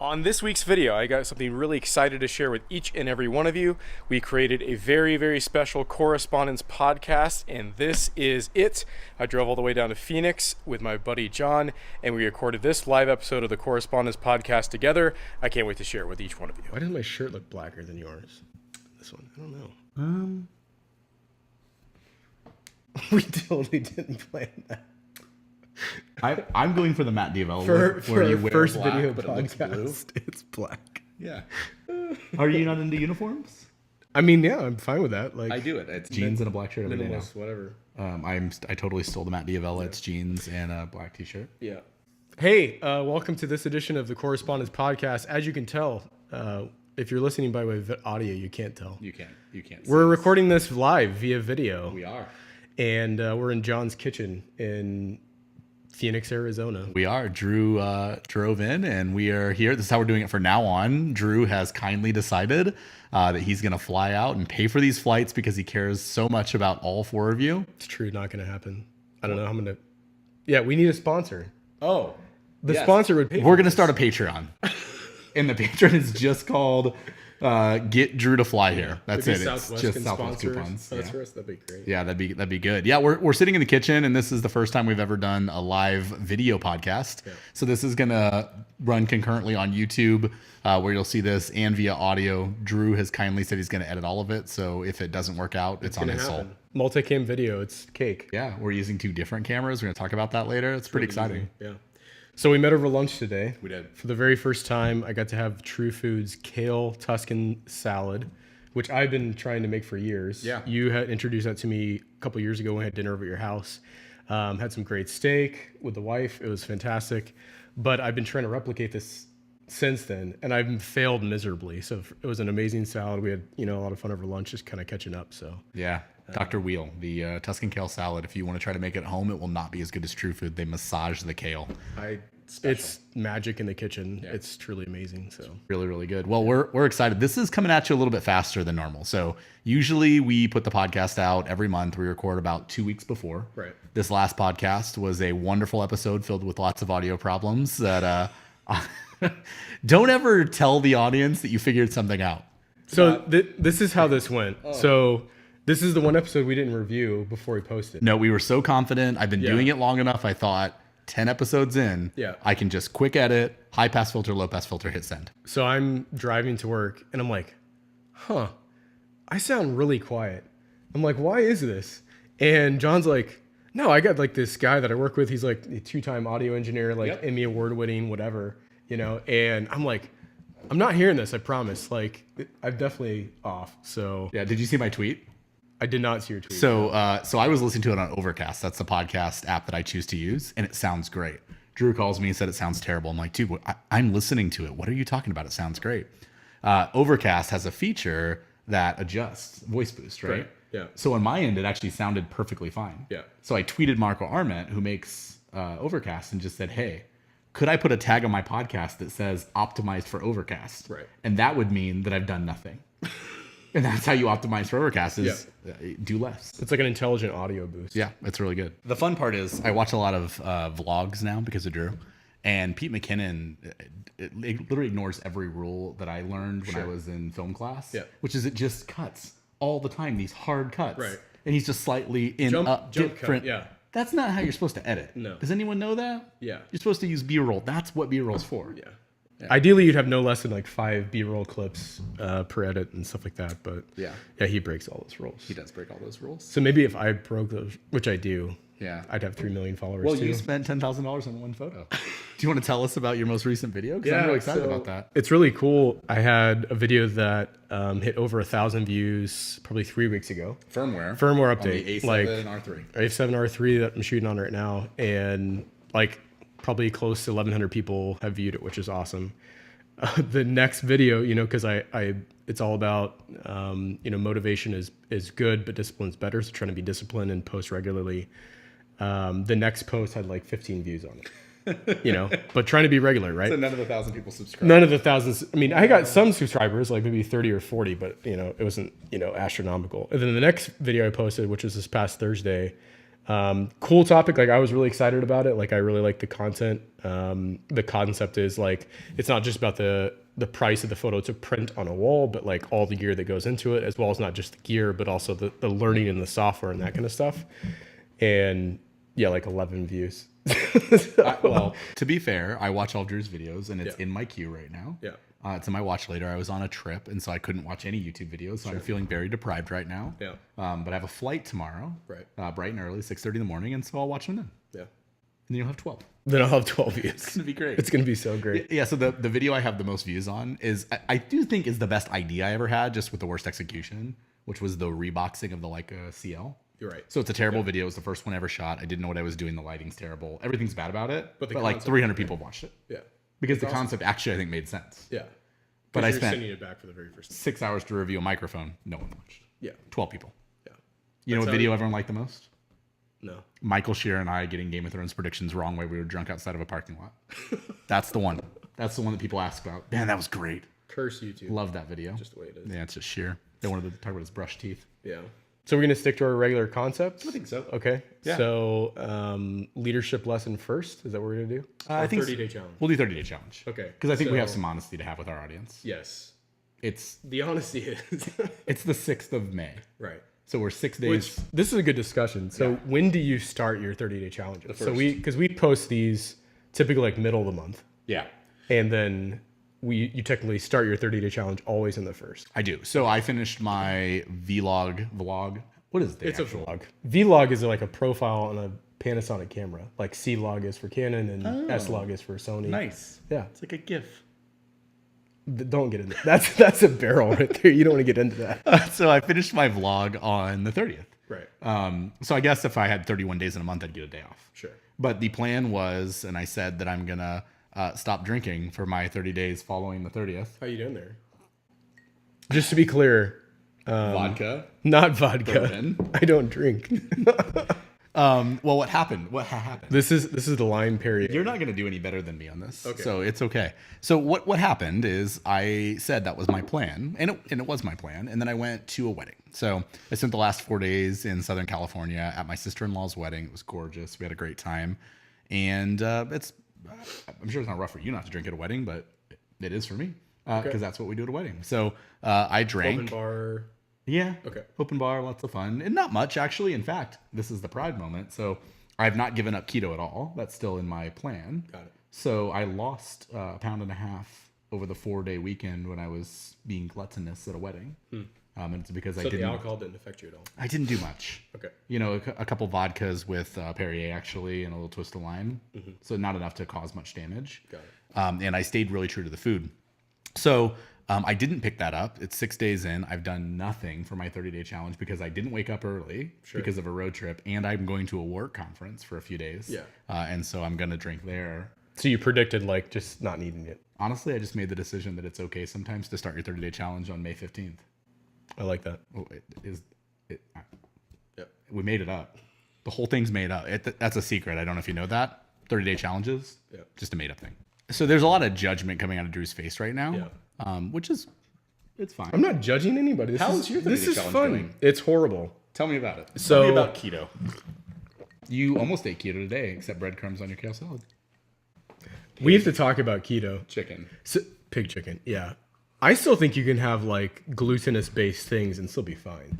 On this week's video, I got something really excited to share with each and every one of you. We created a very, very special Correspondence Podcast, and this is it. I drove all the way down to Phoenix with my buddy John, and we recorded this live episode of the Correspondence Podcast together. I can't wait to share it with each one of you. Why does my shirt look blacker than yours? This one, I don't know. We totally didn't plan that. I'm going for the Matt Diavella For you our wear first black, video but podcast, it's black. Yeah. Are you not into uniforms? I mean, yeah, I'm fine with that. Like, I do it. It's jeans and a black shirt every day now. minimalist, whatever. I totally stole the Matt Diavella. It's jeans and a black t-shirt. Yeah. Hey, welcome to this edition of the Correspondence Podcast. As you can tell, if you're listening by way of audio, you can't tell. You can't. We're recording this live via video. We are. And we're in John's kitchen in Phoenix, Arizona. We are. Drew drove in, and we are here. This is how we're doing it from now on. Drew has kindly decided that he's going to fly out and pay for these flights because he cares so much about all four of you. It's true. Not going to happen. I don't know how I'm going to. Yeah, we need a sponsor. Oh. The sponsor would pay. We're going to start a Patreon. And the Patreon is just called Get Drew to Fly Here. That's it. It's just Southwest coupons. That's for us. That'd be great. Yeah, that'd be good. Yeah, we're sitting in the kitchen, and this is the first time we've ever done a live video podcast. Yeah. So this is gonna run concurrently on YouTube, where you'll see this, and via audio. Drew has kindly said he's gonna edit all of it. So if it doesn't work out, it's on his soul. Multicam video. It's cake. Yeah, we're using 2 different cameras. We're gonna talk about that later. It's pretty exciting. Yeah. So we met over lunch today. We did. For the very first time, I got to have True Foods kale Tuscan salad, which I've been trying to make for years. Yeah. You had introduced that to me a couple years ago when we had dinner over at your house. Had some great steak with the wife. It was fantastic. But I've been trying to replicate this since then, and I've failed miserably. So it was an amazing salad. We had a lot of fun over lunch, just kind of catching up. So yeah. Dr. Wheel, the Tuscan kale salad. If you want to try to make it at home, it will not be as good as True Food. They massage the kale. It's magic in the kitchen. Yeah. It's truly amazing. So really, really good. Well, we're excited. This is coming at you a little bit faster than normal. So usually we put the podcast out every month. We record about 2 weeks before. Right. This last podcast was a wonderful episode filled with lots of audio problems that don't ever tell the audience that you figured something out. So this is how this went. Oh. So this is the one episode we didn't review before we posted. No, we were so confident. I've been doing it long enough. I thought 10 episodes in, I can just quick edit, high pass filter, low pass filter, hit send. So I'm driving to work and I'm like, I sound really quiet. I'm like, why is this? And John's like, no, I got like this guy that I work with. He's like a 2-time audio engineer, like Emmy award winning, whatever, and I'm like, I'm not hearing this. I promise. Like I'm definitely off. So yeah. Did you see my tweet? I did not see your tweet. So I was listening to it on Overcast. That's the podcast app that I choose to use, and it sounds great. Drew calls me and said it sounds terrible. I'm like, dude, I'm listening to it. What are you talking about? It sounds great. Overcast has a feature that adjusts voice boost, right? Yeah. So on my end, it actually sounded perfectly fine. Yeah. So I tweeted Marco Arment, who makes Overcast, and just said, hey, could I put a tag on my podcast that says optimized for Overcast? Right. And that would mean that I've done nothing. And that's how you optimize for Overcast is do less. It's like an intelligent audio boost. Yeah, it's really good. The fun part is I watch a lot of vlogs now because of Drew. And Pete McKinnon it literally ignores every rule that I learned when I was in film class. Yeah. Which is it just cuts all the time, these hard cuts. Right. And he's just slightly in jump different. Cut, yeah. That's not how you're supposed to edit. No. Does anyone know that? Yeah. You're supposed to use B-roll. That's what B-roll's for. Yeah. Ideally, you'd have no less than like 5 B-roll clips per edit and stuff like that. But yeah, he breaks all those rules. He does break all those rules. So maybe if I broke those, which I do, I'd have 3 million followers. Well, you spent $10,000 on one photo. Do you want to tell us about your most recent video? Because I'm really excited about that. It's really cool. I had a video that hit over 1,000 views probably 3 weeks ago. Firmware update. On the A7 R3. A7 R3 that I'm shooting on right now, and like probably close to 1,100 people have viewed it, which is awesome. The next video, because it's all about, motivation is good, but discipline's better. So trying to be disciplined and post regularly. The next post had like 15 views on it, but trying to be regular, right? So none of the 1,000 people subscribed. None of the thousands. I mean, I got some subscribers, like maybe 30 or 40, but it wasn't, astronomical. And then the next video I posted, which was this past Thursday, Cool topic. Like I was really excited about it. Like I really like the content. The concept is like, it's not just about the price of the photo to print on a wall, but like all the gear that goes into it, as well as not just the gear, but also the learning and the software and that kind of stuff. And yeah, like 11 views. Well, to be fair, I watch all Drew's videos and it's in my queue right now. Yeah. It's in my watch later. I was on a trip and so I couldn't watch any YouTube videos. So I'm feeling very deprived right now. Yeah. But I have a flight tomorrow. Right. Bright and early, 6:30 in the morning. And so I'll watch them then. Yeah. And then you'll have 12. Then I'll have 12 views. It's going to be great. It's going to be so great. Yeah. So the video I have the most views on is, I do think is the best idea I ever had, just with the worst execution, which was the reboxing of the Leica CL. You're right. So it's a terrible video. It was the first one I ever shot. I didn't know what I was doing. The lighting's terrible. Everything's bad about it. But like 300 people watched it. Yeah. Because the concept actually, I think, made sense. Yeah. But I you're spent sending it back for the very first time. 6 hours to review a microphone. No one watched. Yeah. 12 people. Yeah. You know what video everyone liked the most? No. Michael Shear and I getting Game of Thrones predictions wrong while we were drunk outside of a parking lot. That's the one. That's the one that people ask about. Man, that was great. Curse YouTube. Love that video. Just the way it is. Yeah, it's just Shear. They wanted to talk about his brush teeth. Yeah. So we're going to stick to our regular concepts? I think so. Okay. Yeah. So leadership lesson first. Is that what we're going to do? I think 30-day challenge. We'll do 30-day challenge. Okay. Because I think we have some honesty to have with our audience. Yes. It's The honesty is. it's the 6th of May. Right. So we're 6 days. This is a good discussion. So when do you start your 30-day challenges? So because we post these typically like middle of the month. Yeah. And then you technically start your 30-day challenge always in the first. I do. So I finished my vlog. What is it? It's a vlog. Vlog is like a profile on a Panasonic camera. Like C-Log is for Canon and S-Log is for Sony. Nice. Yeah. It's like a GIF. Don't get into that. That's a barrel right there. You don't want to get into that. So I finished my vlog on the 30th. Right. So I guess if I had 31 days in a month, I'd get a day off. Sure. But the plan was, and I said that I'm going to stop drinking for my 30 days following the 30th. How you doing there? Just to be clear, Vodka. not vodka. Bourbon. I don't drink. Well, what happened? What happened? This is the line period. You're not going to do any better than me on this. Okay. So it's okay. So what happened is I said that was my plan, and it was my plan. And then I went to a wedding. So I spent the last 4 days in Southern California at my sister-in-law's wedding. It was gorgeous. We had a great time. And I'm sure it's not rough for you not to drink at a wedding, but it is for me because that's what we do at a wedding. So I drank. Open bar. Yeah. Okay. Open bar, lots of fun. And not much, actually. In fact, this is the pride moment. So I've not given up keto at all. That's still in my plan. Got it. So I lost 1.5 pounds over the 4-day weekend when I was being gluttonous at a wedding. And it's because I So didn't. the alcohol didn't affect you at all. I didn't do much. Okay. You know, a couple vodkas with Perrier, actually, and a little twist of lime. So not enough to cause much damage. Got it. And I stayed really true to the food. So I didn't pick that up. It's 6 days in. I've done nothing for my 30-day challenge because I didn't wake up early because of a road trip. And I'm going to a work conference for a few days. Yeah. And so I'm going to drink there. So you predicted like just not needing it. Honestly, I just made the decision that it's okay sometimes to start your 30-day challenge on May 15th. I like that. Oh, Yep. We made it up. The whole thing's made up. That's a secret. I don't know if you know that. 30-day challenges, just a made up thing. So there's a lot of judgment coming out of Drew's face right now, which is, it's fine. I'm not judging anybody. How's your 30-day this is challenge fun. doing? It's horrible. Tell me about it. So- Tell me about keto. You almost ate keto today, except breadcrumbs on your kale salad. We have to talk about keto. Chicken. So, pig chicken. Yeah. I still think you can have like glutinous based things and still be fine.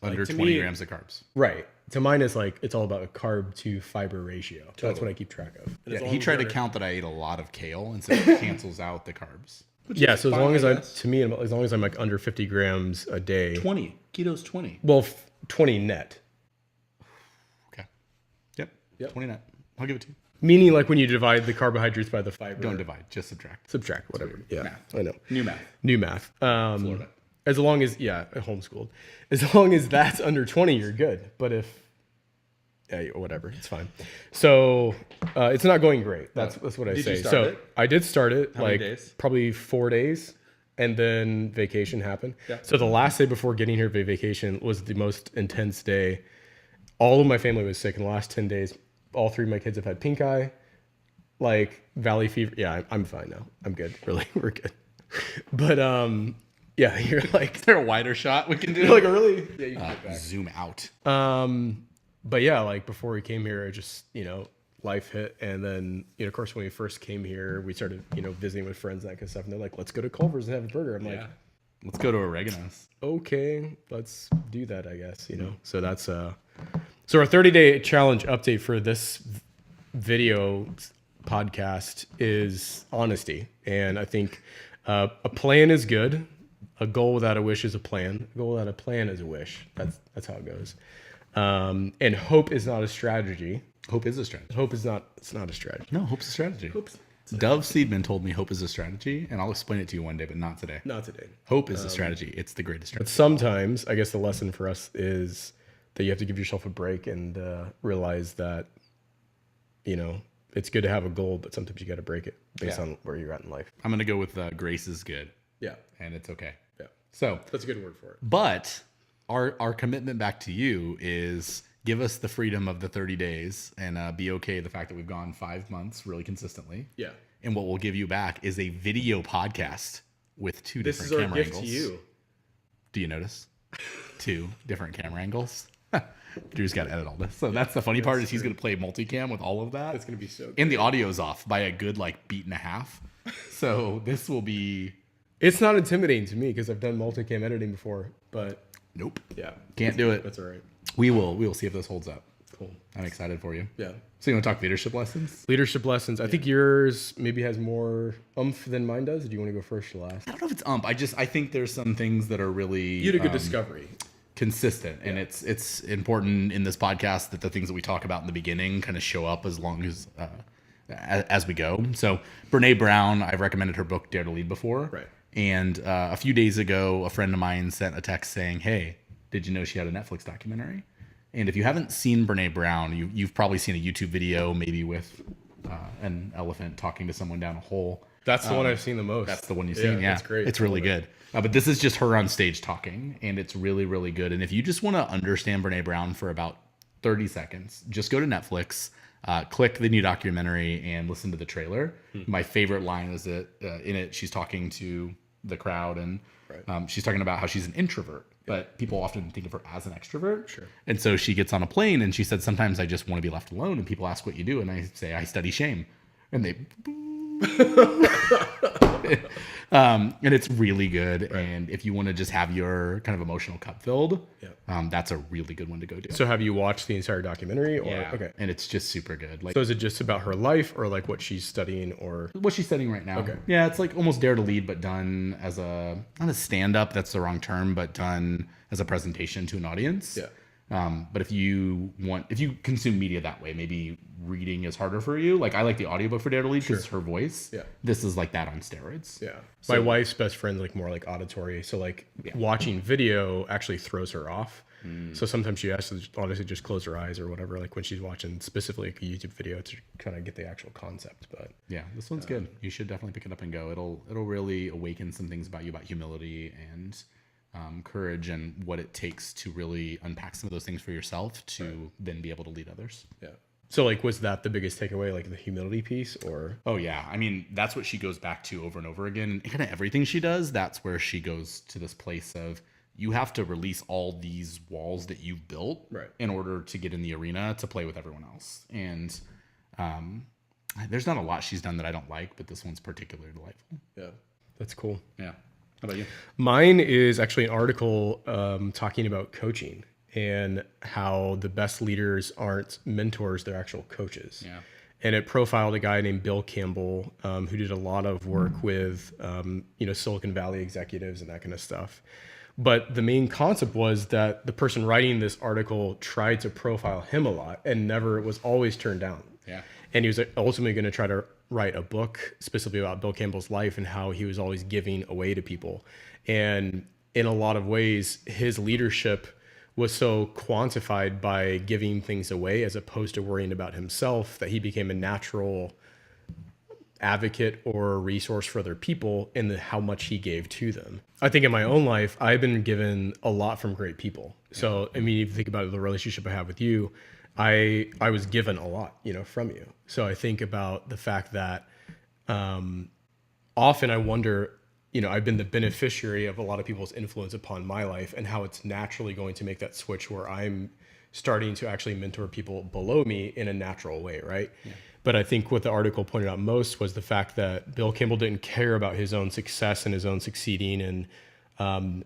Under to 20 me- grams of carbs. Right. To mine is like it's all about a carb to fiber ratio. That's what I keep track of. Yeah, he tried to count that I ate a lot of kale and said it cancels out the carbs. Yeah, so as long as I as long as I'm like under 50 grams a day. 20. Keto's 20. Well, 20 net. Okay. Yep. 20 net. I'll give it to you. Meaning like when you divide the carbohydrates by the fiber. Don't divide, just subtract. Subtract, whatever. Yeah, Math. I know. New math. Florida. As long as, homeschooled. As long as that's under 20, you're good. But if, whatever, it's fine. So it's not going great. That's what I Did say. you start it? I did start it How many like days? probably 4 days. And then vacation happened. Yeah. So the last day before getting here for vacation was the most intense day. All of my family was sick in the last 10 days. All 3 of my kids have had pink eye, like valley fever. Yeah, I'm fine now. I'm good. Really, we're good. But yeah, you're like, Is there a wider shot we can do? you're like really? Yeah, you can get back. Zoom out. but yeah, like before we came here, it just, life hit. And then, of course, when we first came here, we started, visiting with friends, and that kind of stuff. And they're like, let's go to Culver's and have a burger. I'm like, let's go to Oregano's. okay, let's do that, I guess, So that's, so our 30-day challenge update for this video podcast is honesty. And I think a plan is good. A goal without a wish is a plan. A goal without a plan is a wish. That's how it goes. And hope is not a strategy. Hope is a strategy. It's not a strategy. No, hope's a strategy. Dove Seedman told me hope is a strategy, and I'll explain it to you one day, but not today. Not today. Hope is a strategy. It's the greatest But strategy. sometimes, I guess the lesson for us is that you have to give yourself a break and realize that, it's good to have a goal, but sometimes you got to break it based on where you're at in life. I'm going to go with grace is good. Yeah. And it's okay. Yeah. So That's a good word for it. But our commitment back to you is give us the freedom of the 30 days and be okay the fact that we've gone 5 months really consistently. Yeah. And what we'll give you back is a video podcast with two This different is our camera gift angles. to you. Do you notice? 2 different camera angles. Drew's got to edit all this. So that's the funny part is he's going to play multicam with all of that. It's going to be so good. And the audio's off by a good beat and a half. So this will be... It's not intimidating to me because I've done multicam editing before, but Nope. yeah. Can't do it. That's all right. We will see if this holds up. Cool. I'm excited for you. Yeah. So you want to talk leadership lessons? Leadership lessons. I think yours maybe has more oomph than mine does. Do you want to go first or last? I don't know if it's I think there's some things that are really You had a good discovery. consistent, and it's important in this podcast that the things that we talk about in the beginning kind of show up as long as we go. So Brene Brown, I've recommended her book Dare to Lead before. Right. And a few days ago, a friend of mine sent a text saying, "Hey, did you know she had a Netflix documentary?" And if you haven't seen Brene Brown, you've probably seen a YouTube video, maybe with an elephant talking to someone down a hole. That's the one I've seen the most. That's the one you've seen. Yeah, that's great. It's really good. But this is just her on stage talking, and it's really, really good. And if you just want to understand Brene Brown for about 30 seconds, just go to Netflix, click the new documentary, and listen to the trailer. My favorite line is that in it, she's talking to the crowd, and she's talking about how she's an introvert, but people often think of her as an extrovert. Sure. And so she gets on a plane, and she said, "Sometimes I just want to be left alone." And people ask what you do, and I say, "I study shame," and they. And it's really good. Right. And if you want to just have your kind of emotional cup filled, that's a really good one to go do. So have you watched the entire documentary? Or Okay. And it's just super good. So is it just about her life or what she's studying or what she's studying right now? Okay. Yeah, it's almost Dare to Lead, but done as not a stand-up, that's the wrong term, but done as a presentation to an audience. Yeah. But if you consume media that way, maybe reading is harder for you. I like the audiobook for Dare to Lead because it's her voice. Yeah. This is like that on steroids. Yeah. My wife's best friend's more auditory. So watching video actually throws her off. So sometimes she has to honestly just close her eyes or whatever, when she's watching specifically a YouTube video to kind of get the actual concept. But yeah, this one's good. You should definitely pick it up and go. It'll really awaken some things about you, about humility and courage and what it takes to really unpack some of those things for yourself to then be able to lead others. Yeah. So was that the biggest takeaway, the humility piece or? Oh yeah. I mean, that's what she goes back to over and over again. And kind of everything she does, that's where she goes to this place of you have to release all these walls that you've built in order to get in the arena to play with everyone else. And there's not a lot she's done that I don't like, but this one's particularly delightful. Yeah. That's cool. Yeah. How about you? Mine is actually an article talking about coaching and how the best leaders aren't mentors, they're actual coaches. Yeah. And it profiled a guy named Bill Campbell who did a lot of work with, Silicon Valley executives and that kind of stuff. But the main concept was that the person writing this article tried to profile him a lot and was always turned down. Yeah. And he was ultimately going to try to write a book specifically about Bill Campbell's life and how he was always giving away to people. And in a lot of ways, his leadership was so quantified by giving things away as opposed to worrying about himself that he became a natural advocate or resource for other people in how much he gave to them. I think in my own life, I've been given a lot from great people. So, I mean, if you think about the relationship I have with you, I was given a lot, from you. So I think about the fact that often I wonder, I've been the beneficiary of a lot of people's influence upon my life and how it's naturally going to make that switch where I'm starting to actually mentor people below me in a natural way, right? Yeah. But I think what the article pointed out most was the fact that Bill Campbell didn't care about his own success and his own succeeding and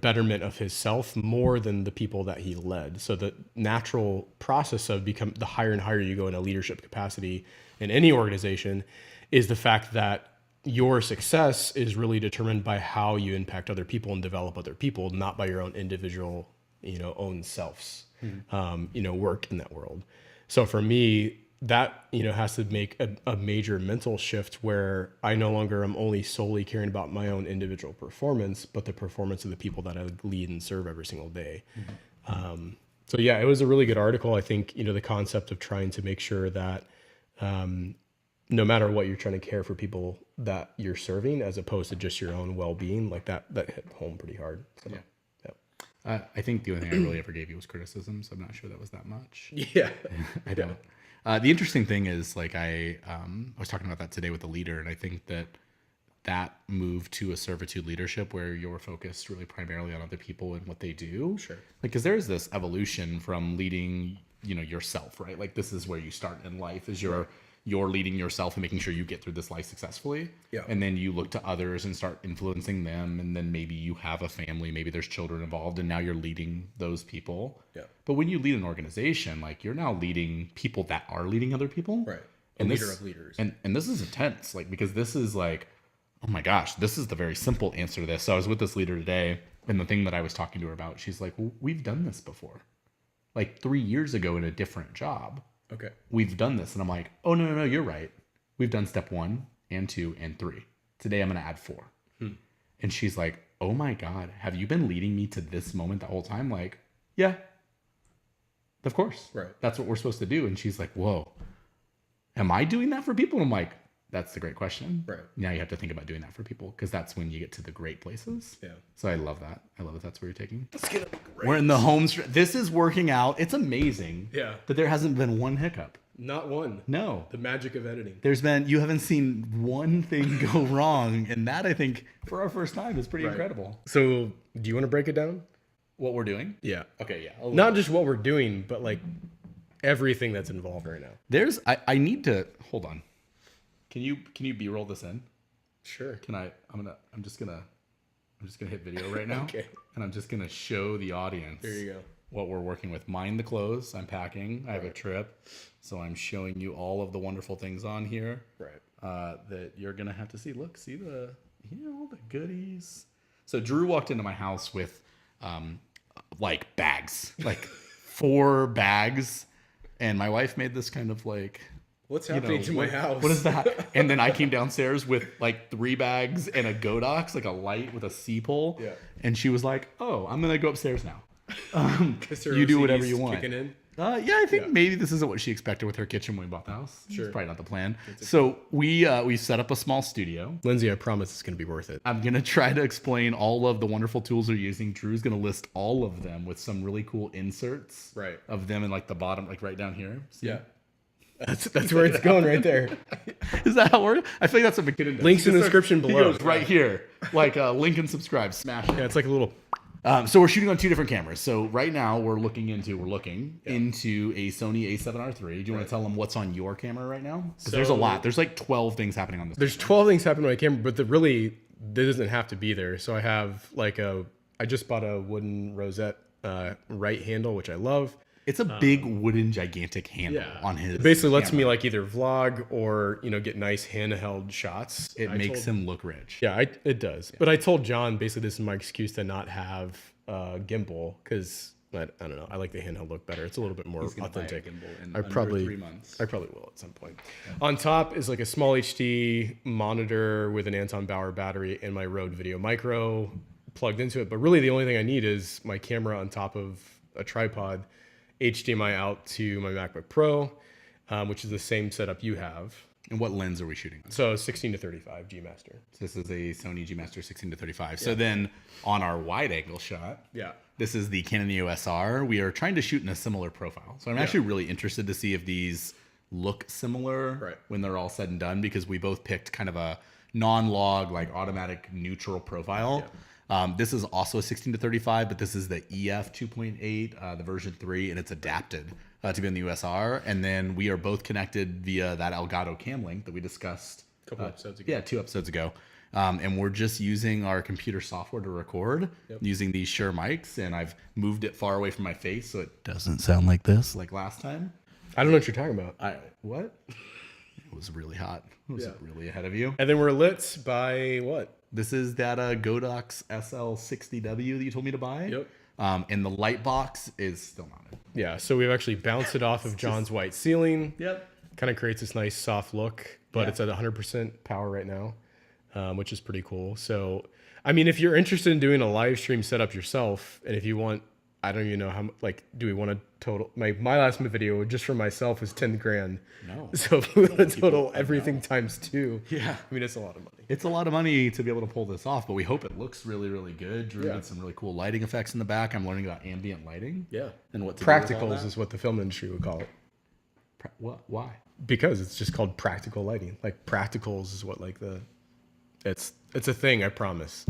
betterment of himself more than the people that he led. So the natural process of become the higher and higher you go in a leadership capacity in any organization is the fact that your success is really determined by how you impact other people and develop other people, not by your own individual, own selves, work in that world. So for me, that, has to make a major mental shift where I no longer am only solely caring about my own individual performance, but the performance of the people that I lead and serve every single day. So yeah, it was a really good article. I think, the concept of trying to make sure that, no matter what, you're trying to care for people that you're serving as opposed to just your own well-being, like that hit home pretty hard. So, yeah. I think the only thing I really ever gave you was criticism, so I'm not sure that was that much. Yeah. I don't. The interesting thing is, like, I was talking about that today with the leader, and I think that move to a servitude leadership where you're focused really primarily on other people and what they do. Sure. Like, because there's this evolution from leading, yourself, right? Like, this is where you start in life, is you're leading yourself and making sure you get through this life successfully. Yeah. And then you look to others and start influencing them. And then maybe you have a family, maybe there's children involved, and now you're leading those people. Yeah. But when you lead an organization, like, you're now leading people that are leading other people. Right. And leader of leaders. And this is intense, like, because this is like, oh my gosh, this is the very simple answer to this. So I was with this leader today, and the thing that I was talking to her about, she's like, well, we've done this before. Like 3 years ago in a different job. Okay. We've done this. And I'm like, oh, no, you're right. We've done step 1 and 2 and 3. Today I'm going to add 4. And she's like, oh my God, have you been leading me to this moment the whole time? Like, yeah, of course. Right. That's what we're supposed to do. And she's like, whoa, am I doing that for people? And I'm like, that's the great question. Right. Now you have to think about doing that for people, because that's when you get to the great places. Yeah. So I love that. I love that that's where you're taking. Let's get it great. We're in the home stretch. This is working out. It's amazing. Yeah. That there hasn't been one hiccup. Not one. No. The magic of editing. You haven't seen one thing go wrong. And that, I think, for our first time is pretty incredible. So do you want to break it down? What we're doing? Yeah. Okay, yeah. Not just what we're doing, but like everything that's involved right now. I need to, hold on. Can you B-roll this in? Sure. I'm just gonna hit video right now. Okay. And I'm just gonna show the audience. There you go. What we're working with. Mind the clothes. I'm packing. I have a trip. So I'm showing you all of the wonderful things on here. Right. That you're gonna have to see. Look, see all the goodies. So Drew walked into my house with like bags. Like 4 bags. And my wife made this kind of like, what's happening to my house? What is that? And then I came downstairs with like 3 bags and a Godox, like a light with a C-pole. Yeah. And she was like, oh, I'm going to go upstairs now. You do whatever you want. Kicking in? Yeah, I think maybe this isn't what she expected with her kitchen when we bought the house. Sure. It's probably not the plan. So we set up a small studio. Lindsay, I promise it's going to be worth it. I'm going to try to explain all of the wonderful tools they're using. Drew's going to list all of them with some really cool inserts of them in like the bottom, like right down here. See? Yeah. That's where it's going right there. Is that how it works? I feel like that's what McKinnon does. Links in the description below. He goes right here. Like link and subscribe. Smash it. Yeah, it's like a little... So we're shooting on 2 different cameras. So right now we're looking into a Sony A7R III. Do you want to tell them what's on your camera right now? Because there's a lot. There's like 12 things happening on this. There's 12 things happening on my camera, but that doesn't have to be there. So I have like I just bought a wooden rosette right handle, which I love. It's a big wooden gigantic handle on his. It basically lets me like either vlog or get nice handheld shots. It makes him look rich. Yeah, it does. Yeah. But I told John basically this is my excuse to not have gimbal because I don't know. I like the handheld look better. It's a little bit more authentic. I probably 3 months. I probably will at some point. Yeah. On top is like a small HD monitor with an Anton Bauer battery and my Rode Video Micro plugged into it. But really the only thing I need is my camera on top of a tripod. HDMI out to my MacBook Pro, which is the same setup you have. And what lens are we shooting on? So 16-35 G Master. So this is a Sony G Master 16-35. Yeah. So then on our wide angle shot, this is the Canon EOS R. We are trying to shoot in a similar profile. So I'm actually really interested to see if these look similar when they're all said and done, because we both picked kind of a non-log, like automatic neutral profile. This is also a 16 to 35, but this is the EF 2.8, the version 3, and it's adapted to be on the USR. And then we are both connected via that Elgato cam link that we discussed a couple episodes ago. Yeah, 2 episodes ago. And we're just using our computer software to record using these Shure mics, and I've moved it far away from my face so it doesn't sound like this like last time. I don't know what you're talking about. What? It was really hot. It was really ahead of you. And then we're lit by what? This is that Godox SL60W that you told me to buy. Yep. And the light box is still mounted. Yeah, so we've actually bounced it off of John's white ceiling. Yep. Kind of creates this nice soft look, but it's at 100% power right now, which is pretty cool. So, I mean, if you're interested in doing a live stream setup yourself, and if you want, I don't even know how, like, do we want to total, my last video just for myself was 10 grand. No. So if we want to total everything times 2, Yeah. I mean, it's a lot of money. It's a lot of money to be able to pull this off, but we hope it looks really, really good. Drew did some really cool lighting effects in the back. I'm learning about ambient lighting. Yeah. And what to do with all Practicals that. is what the film industry would call it. What? Why? Because it's just called practical lighting. Like practicals is what like the, it's a thing. I promise.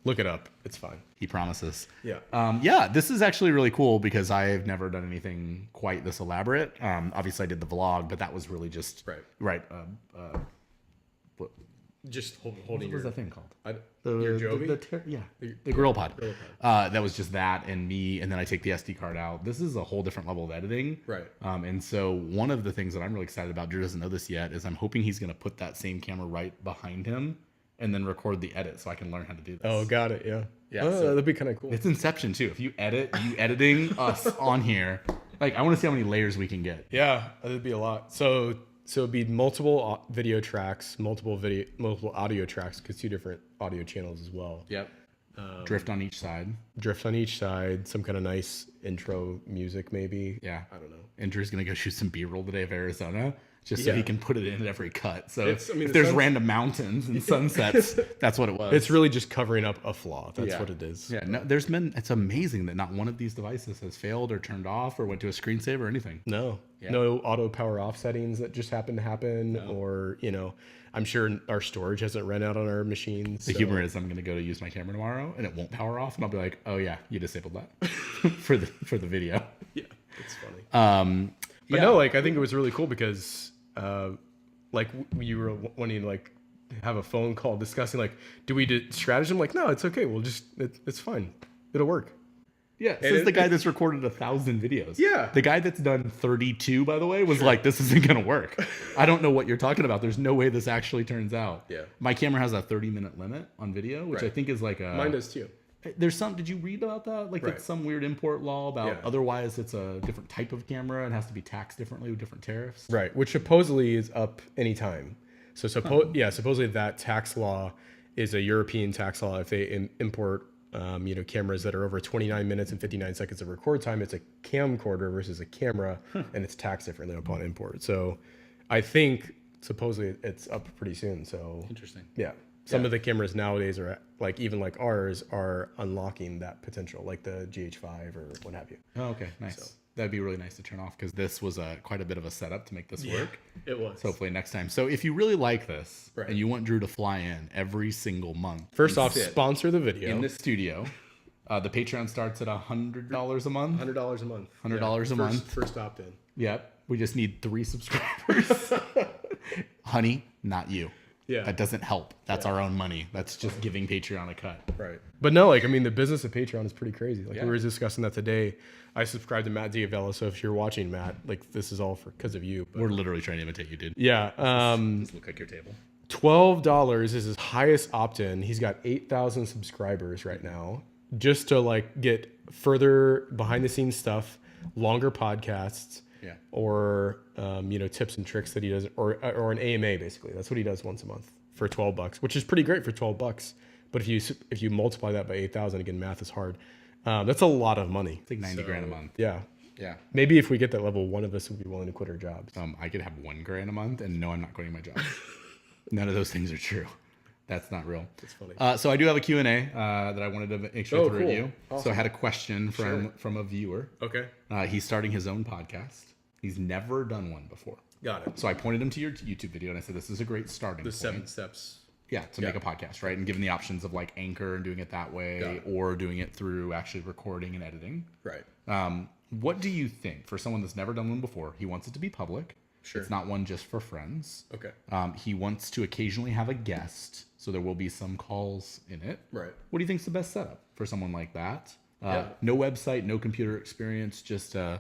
Look it up. It's fine. He promises. Yeah. Yeah, this is actually really cool because I've never done anything quite this elaborate. Obviously, I did the vlog, but that was really just Right. What Just holding was your, that thing called? your Joby? The Gorilla Pod. That was just that and me, and then I take the SD card out. This is a whole different level of editing. Right. And so one of the things that I'm really excited about, Drew doesn't know this yet, is I'm hoping he's going to put that same camera right behind him and then record the edit so I can learn how to do this. Oh, got it. Yeah. Yeah, Oh, so- that'd be kind of cool. It's Inception too. If you editing us on here, like I want to see how many layers we can get. Yeah, that'd be a lot. So it'd be multiple video tracks, multiple audio tracks, because 2 different audio channels as well. Yep. Drift on each side. Drift on each side, some kind of nice intro music maybe. Yeah. I don't know. And Drew's gonna go shoot some B-roll today of Arizona, just so Yeah. he can put it in at every cut. So It's- I mean, if the there's suns- random mountains and sunsets, that's what it was. It's really just covering up a flaw. That's what it is. Yeah. No, it's amazing that not one of these devices has failed or turned off or went to a screensaver or anything. No, no auto power off settings that just happen to happen, or I'm sure our storage hasn't run out on our machines. The humor is I'm gonna go to use my camera tomorrow and it won't power off, and I'll be like, oh yeah, you disabled that for the video. Yeah, it's funny. But Yeah. no, like I think it was really cool because, like you were wanting to like have a phone call discussing like, do we do stratagem? Like, no, it's okay. We'll just it's fine. It'll work. Yeah, says the guy that's recorded 1,000 videos. Yeah. The guy that's done 32, by the way, was like, this isn't going to work. I don't know what you're talking about. There's no way this actually turns out. Yeah. My camera has a 30-minute limit on video, which Right. I think is like a... Mine does too. There's some... Did you read about that? Like, Right. it's some weird import law about Yeah. otherwise it's a different type of camera and has to be taxed differently with different tariffs. Right, which supposedly is up anytime. So supposedly that tax law is a European tax law. If they import, cameras that are over 29 minutes and 59 seconds of record time, it's a camcorder versus a camera, and it's taxed differently upon import. So I think supposedly it's up pretty soon. So Interesting. yeah, some of the cameras nowadays are like even like ours are unlocking that potential, like the GH5 or what have you. Oh, okay, nice. That'd be really nice to turn off because this was quite a bit of a setup to make this work. It was. So hopefully next time. So if you really like this Right. and you want Drew to fly in every single month, First off, sit sponsor the video. in the studio, the Patreon starts at $100 a month. $100 a month. $100 a month. First opt-in. Yep. We just need 3 subscribers. Honey, not you. Yeah. That doesn't help. That's our own money. That's just giving Patreon a cut. Right. But no, like, I mean, the business of Patreon is pretty crazy. Like, Yeah. we were discussing that today. I subscribe to Matt Diavella, so if you're watching, Matt, like, this is all because of you. But We're literally trying to imitate you, dude. yeah. Just look like your table. $12 is his highest opt-in. He's got 8,000 subscribers right now, just to like get further behind the scenes stuff, longer podcasts, Yeah. or tips and tricks that he does, or an AMA basically. That's what he does once a month for $12, which is pretty great for $12. But if you multiply that by 8,000, again, math is hard. That's a lot of money. It's like 90 grand a month. Yeah. Yeah. Maybe if we get that level, one of us would be willing to quit our jobs. I could have $1 grand a month and no, I'm not quitting my job. None of those things are true. That's not real. That's funny. So I do have a Q&A that I wanted to make sure to cool. review. Awesome. So I had a question from a viewer. Okay. He's starting his own podcast. He's never done one before. Got it. So I pointed him to your YouTube video and I said, this is a great starting The point. 7 steps. to make a podcast, right? And given the options of like Anchor and doing it that way, or doing it through actually recording and editing. Right. What do you think for someone that's never done one before? He wants it to be public. Sure. It's not one just for friends. Okay. He wants to occasionally have a guest, so there will be some calls in it. Right. What do you think is the best setup for someone like that? No website, no computer experience, just a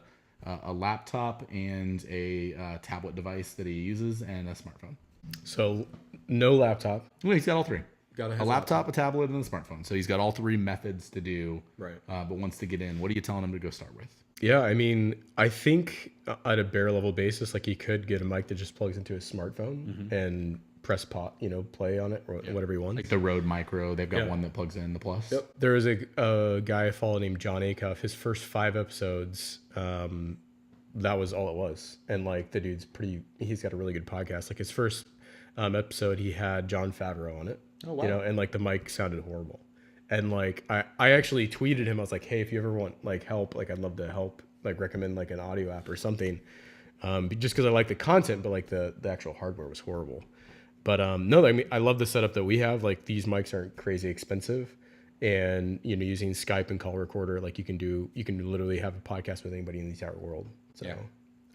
laptop and a tablet device that he uses and a smartphone. So no laptop. Well, he's got all three. Got a laptop, a tablet, and a smartphone. So he's got all three methods to do. Right. But wants to get in. What are you telling him to go start with? Yeah, I mean, I think at a bare level basis, like he could get a mic that just plugs into his smartphone and press play on it or whatever he wants. Like the Rode Micro, they've got one that plugs in the Plus. Yep. There was a guy I follow named John Acuff. His first 5 episodes, that was all it was. And like the dude's he's got a really good podcast. Like his first episode, he had John Favreau on it. Oh, wow. And like the mic sounded horrible. And like I actually tweeted him. I was like, hey, if you ever want like help, like I'd love to help, like recommend like an audio app or something. Just because I like the content, but like the actual hardware was horrible. But no, I mean I love the setup that we have. Like these mics aren't crazy expensive, and using Skype and call recorder, like you can literally have a podcast with anybody in the entire world. So. Yeah.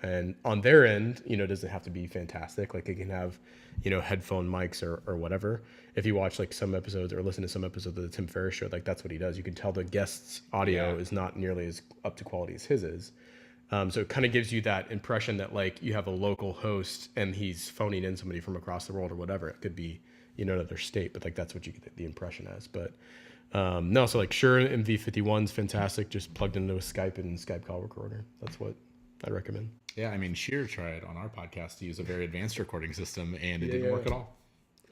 And on their end, it doesn't have to be fantastic. Like it can have, headphone mics or whatever. If you watch like some episodes or listen to some episodes of the Tim Ferriss show, like that's what he does. You can tell the guest's audio is not nearly as up to quality as his is. So it kind of gives you that impression that like you have a local host and he's phoning in somebody from across the world or whatever. It could be, another state, but like that's what you get the impression as. But no, so like Shure MV51's fantastic. Just plugged into a Skype and Skype call recorder. That's what I recommend. Yeah, I mean, Sheer tried on our podcast to use a very advanced recording system, and it didn't work at all.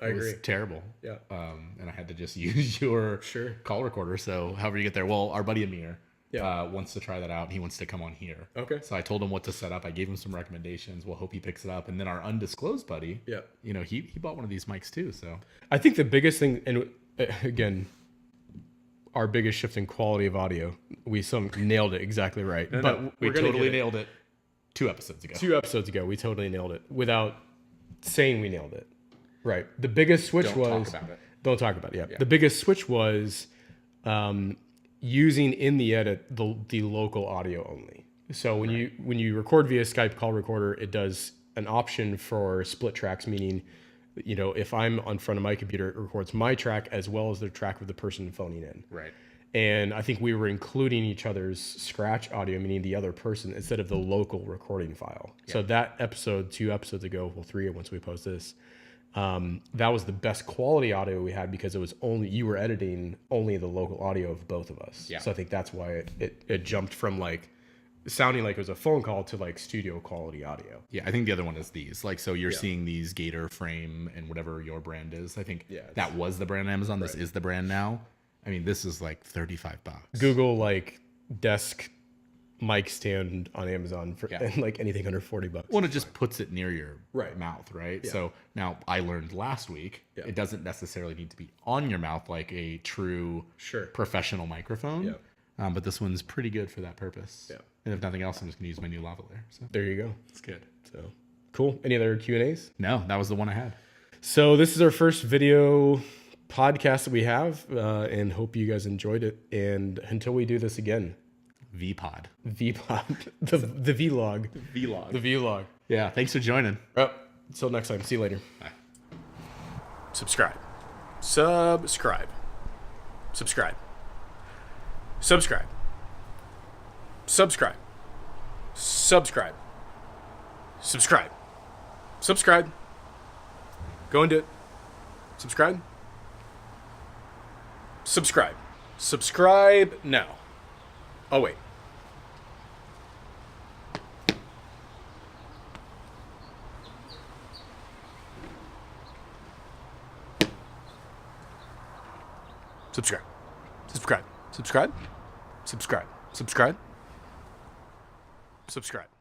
I agree. It was terrible. Yeah. And I had to just use your call recorder. So however you get there. Well, our buddy Amir wants to try that out. He wants to come on here. Okay. So I told him what to set up. I gave him some recommendations. We'll hope he picks it up. And then our undisclosed buddy, he bought one of these mics too. So I think the biggest thing, and again, our biggest shift in quality of audio, we nailed it exactly right. We totally nailed it 2 episodes ago. 2 episodes ago, we totally nailed it without saying we nailed it. Right. The biggest switch Don't talk about it. Don't talk about it. Yeah. The biggest switch was using in the edit the local audio only. So when you record via Skype call recorder, it does an option for split tracks, meaning if I'm on front of my computer, it records my track as well as the track of the person phoning in. Right. And I think we were including each other's scratch audio, meaning the other person, instead of the local recording file. Yeah. So that episode, 2 episodes ago, 3 once we post this, that was the best quality audio we had because it was you were editing only the local audio of both of us. Yeah. So I think that's why it jumped from like sounding like it was a phone call to like studio quality audio. Yeah, I think the other one is these. Like, so you're seeing these Gator frame and whatever your brand is. I think that was the brand on Amazon. This is the brand now. I mean, this is like $35. Google like desk mic stand on Amazon for and like anything under $40. Well, it just puts it near your mouth, right? Yeah. So now I learned last week, it doesn't necessarily need to be on your mouth like a true professional microphone. Yeah. But this one's pretty good for that purpose. Yeah. And if nothing else, I'm just gonna use my new lavalier. So there you go. It's good. So cool. Any other Q&As? No, that was the one I had. So this is our first video podcast that we have, and hope you guys enjoyed it. And until we do this again, VPod, the vlog, the vlog. Yeah, thanks for joining. Until next time, see you later. Bye. Subscribe. Subscribe. Subscribe. Subscribe. Subscribe. Subscribe. Subscribe. Subscribe. Go and do it. Subscribe. Subscribe. Subscribe now. Oh, wait. Subscribe. Subscribe. Subscribe. Subscribe. Subscribe. Subscribe.